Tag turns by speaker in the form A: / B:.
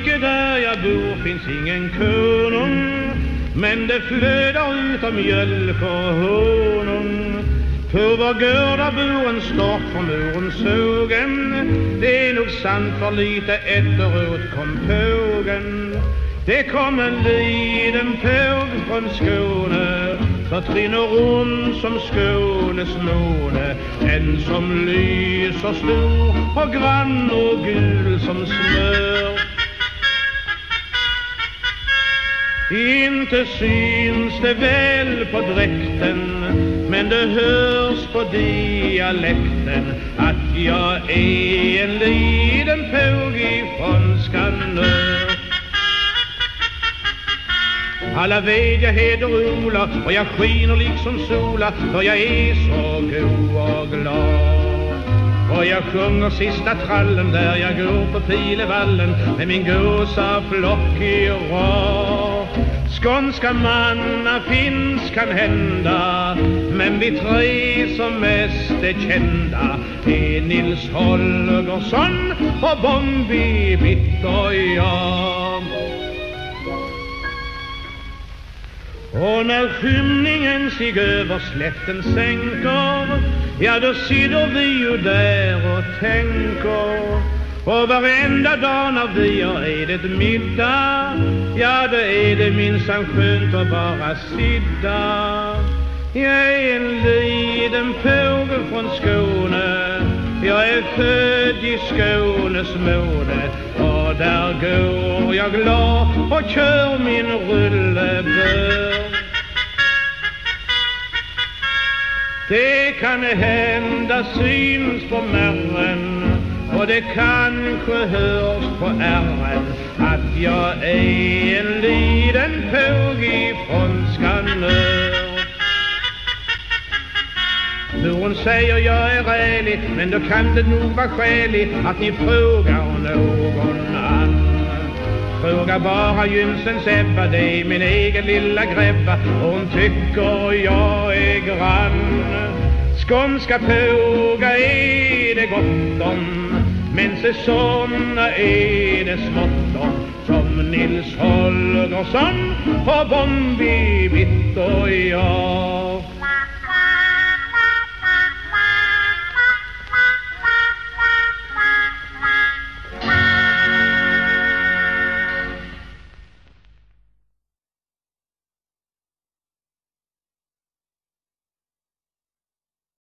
A: rike där jag bor finns ingen konung, men det flödar ut av mjölk och honung. På vår gårda bor en stork från morens sågen. Det är nog sant för lite efteråt kom pågen. Det kom en liten påg från Skåne, så trinner hon som Skånes måne. En som lyser stor och grann och gul som smör. Inte syns det väl på dräkten, men det hörs på dialekten att jag är en liten påg ifrån Skanör. Alla vet jag heter Ola och jag skiner liksom sola, för jag är så god och glad. Och jag sjunger sista trallen där jag går på Pilevallen med min gåsa flock i rad. Skånska manna finns kan hända, men vi tre som mest är kända är Nils Holgersson och Bombi Bitt och jag. Och när skymningen sig över slätten sänker, ja då sitter vi ju där och tänker. Och varenda dag när vi har ätit middag, ja då är det minsann skönt att bara sitta. Jag är en liten påge från Skåne, jag är född i Skånes måne. Och där går jag glad och kör min rullebör. Det kan hända syns på märren, och det kanske hörs på ärren att jag är en liten påg ifrån Skanör. Hon säger jag är rälig, men då kan det nog vara skäligt att ni frågar någon annan. Fråga bara Jymsens Ebba, det är min egen lilla gräbba, och hon tycker jag är grann. Skånska påga är det gott om, men säsongerna är det smått om. Som Nils Holgersson och Bombi Bitt och jag.